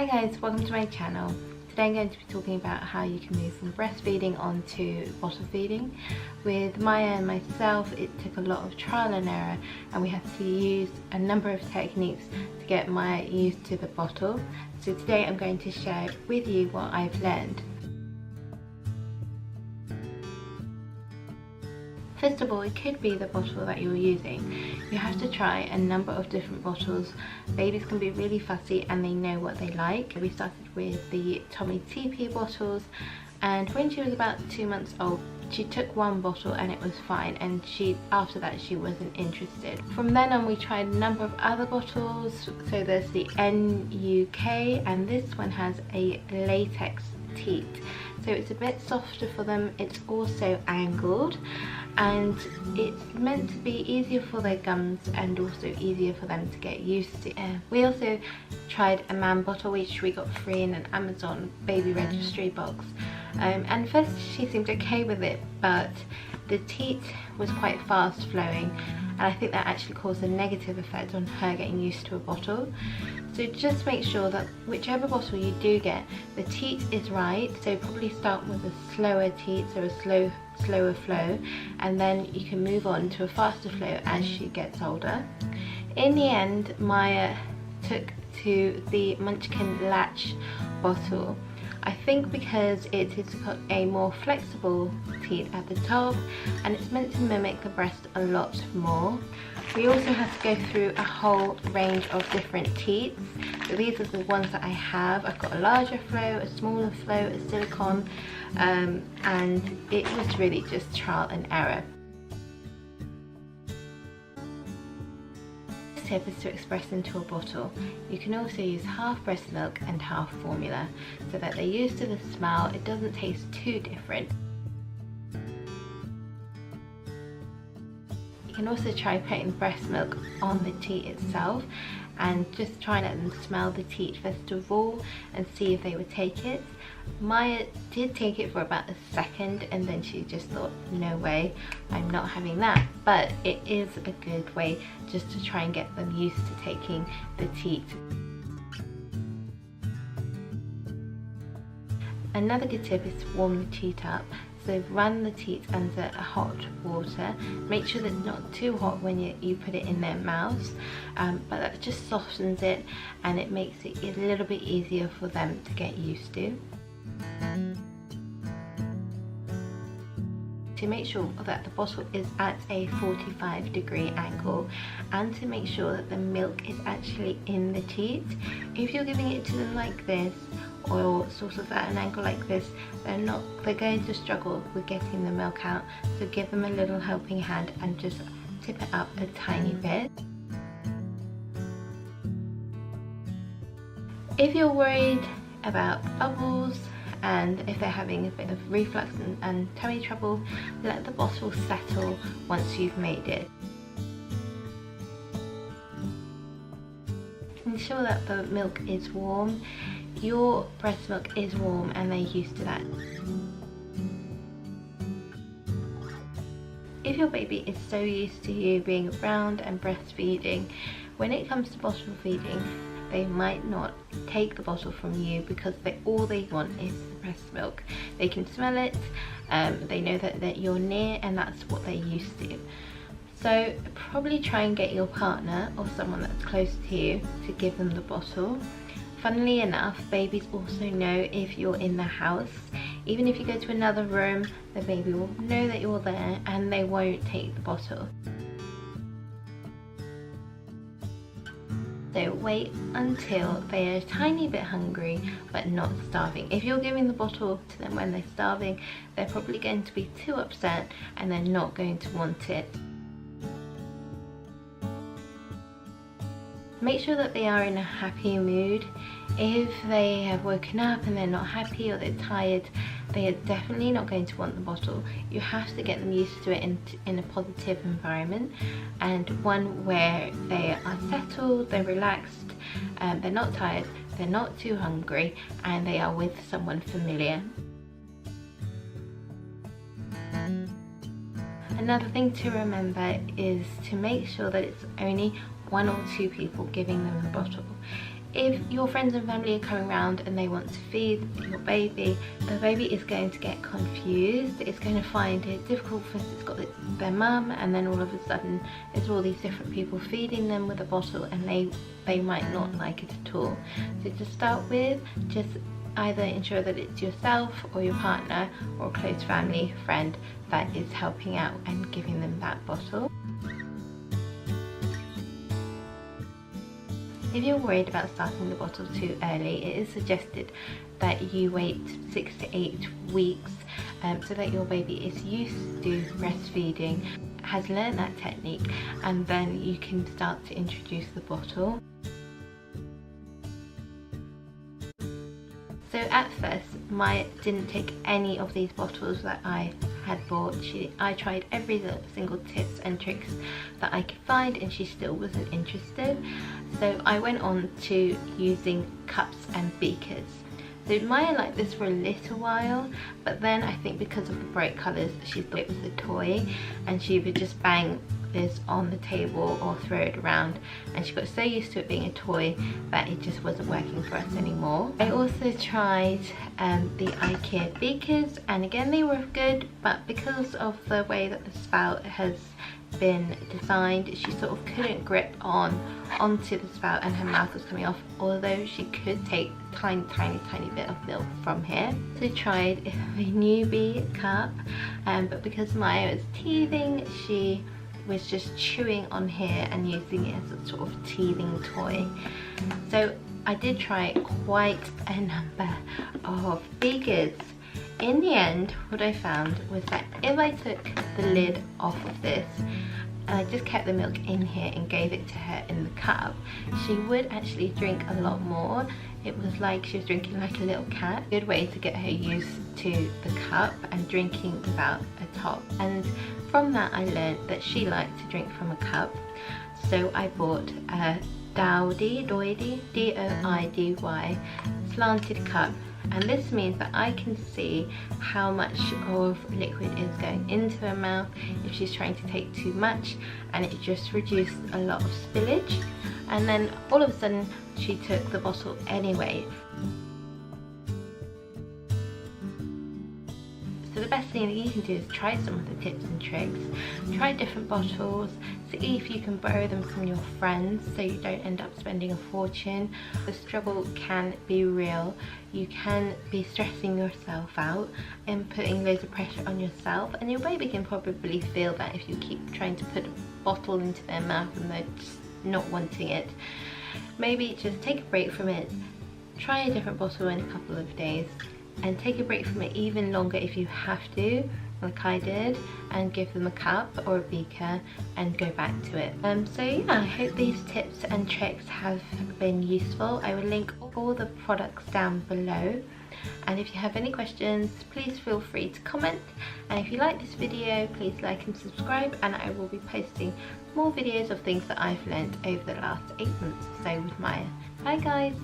Hi guys, welcome to my channel. Today I'm going to be talking about how you can move from breastfeeding onto bottle feeding. With Maya and myself, it took a lot of trial and error, and we had to use a number of techniques to get Maya used to the bottle. So today I'm going to share with you what I've learned. First of all, it could be the bottle that you're using. You have to try a number of different bottles. Babies can be really fussy and they know what they like. We started with the Tommy TP bottles, and when she was about 2 months old, she took one bottle and it was fine, and after that she wasn't interested. From then on we tried a number of other bottles. So there's the NUK, and this one has a latex TEAT. So it's a bit softer for them. It's also angled, and it's meant to be easier for their gums and also easier for them to get used to. We also tried a man bottle, which we got free in an Amazon baby registry box. And first she seemed okay with it, but the TEAT was quite fast flowing, and I think that actually caused a negative effect on her getting used to a bottle. So just make sure that whichever bottle you do get, the TEAT is right. So probably start with a slower TEAT, so a slower flow, and then you can move on to a faster flow as she gets older. In the end, Maya took to the Munchkin latch bottle. I think because it has got a more flexible TEAT at the top, and it's meant to mimic the breast a lot more. We also had to go through a whole range of different TEATs. So these are the ones that I have. I've got a larger flow, a smaller flow, a silicone, and it was really just trial and error. Tip is to express into a bottle. You can also use half breast milk and half formula so that they're used to the smell. It doesn't taste too different. You can also try putting breast milk on the TEAT itself and just try and let them smell the TEAT first of all and see if they would take it. Maya did take it for about a second, and then she just thought, no way, I'm not having that. But it is a good way just to try and get them used to taking the TEAT. Another good tip is to warm the TEAT up. So run the TEAT under hot water. Make sure that it's not too hot when you put it in their mouths, but that just softens it and it makes it a little bit easier for them to get used to. To make sure that the bottle is at a 45-degree angle, and to make sure that the milk is actually in the TEAT. If you're giving it to them like this, or sort of at an angle like this, they're going to struggle with getting the milk out. So give them a little helping hand and just tip it up a tiny bit. If you're worried about bubbles, and if they're having a bit of reflux and tummy trouble, let the bottle settle once you've made it. Ensure that the milk is warm. Your breast milk is warm and they're used to that. If your baby is so used to you being around and breastfeeding, when it comes to bottle feeding, they might not take the bottle from you because all they want is the breast milk. They can smell it, they know that you're near, and that's what they're used to. So probably try and get your partner or someone that's close to you to give them the bottle. Funnily enough, babies also know if you're in the house. Even if you go to another room, the baby will know that you're there and they won't take the bottle. So wait until they are a tiny bit hungry but not starving. If you're giving the bottle to them when they're starving, they're probably going to be too upset and they're not going to want it. Make sure that they are in a happy mood. If they have woken up and they're not happy or they're tired, they are definitely not going to want the bottle. You have to get them used to it in a positive environment, and one where they are settled, they're relaxed, they're not tired, they're not too hungry, and they are with someone familiar. Another thing to remember is to make sure that it's only 1 or 2 people giving them the bottle. If your friends and family are coming around and they want to feed your baby, the baby is going to get confused. It's going to find it difficult first. It's got their mum, and then all of a sudden it's all these different people feeding them with a bottle, and they might not like it at all. So to start with, just either ensure that it's yourself or your partner or a close family friend that is helping out and giving them that bottle. If you're worried about starting the bottle too early, it is suggested that you wait 6 to 8 weeks so that your baby is used to breastfeeding, has learned that technique, and then you can start to introduce the bottle. So at first, Maya didn't take any of these bottles that I had bought. I tried every single tips and tricks that I could find, and she still wasn't interested. So I went on to using cups and beakers. So Maya liked this for a little while, but then I think because of the bright colours, she thought it was a toy, and she would just bang this on the table or throw it around, and she got so used to it being a toy that it just wasn't working for us anymore. I also tried the IKEA beakers, and again they were good, but because of the way that the spout has been designed, she sort of couldn't grip onto the spout, and her mouth was coming off, although she could take a tiny bit of milk from here. So I tried a newbie cup, but because Maya was teething, she was just chewing on here and using it as a sort of teething toy. So I did try quite a number of beakers. In the end, what I found was that if I took the lid off of this and I just kept the milk in here and gave it to her in the cup, she would actually drink a lot more. It was like she was drinking like a little cat. Good way to get her used to the cup and drinking without a top. And from that I learned that she liked to drink from a cup. So I bought a Doidy, D-O-I-D-Y slanted cup, and this means that I can see how much of liquid is going into her mouth if she's trying to take too much, and it just reduced a lot of spillage. And then all of a sudden she took the bottle anyway. So the best thing that you can do is try some of the tips and tricks, try different bottles, see if you can borrow them from your friends so you don't end up spending a fortune. The struggle can be real. You can be stressing yourself out and putting loads of pressure on yourself, and your baby can probably feel that if you keep trying to put a bottle into their mouth and they're just not wanting it. Maybe just take a break from it, try a different bottle in a couple of days, and take a break from it even longer if you have to, like I did, and give them a cup or a beaker and go back to it. So yeah, I hope these tips and tricks have been useful. I will link all the products down below, and if you have any questions, please feel free to comment. And if you like this video, please like and subscribe, and I will be posting more videos of things that I've learned over the last 8 months or so with Maya. Bye guys!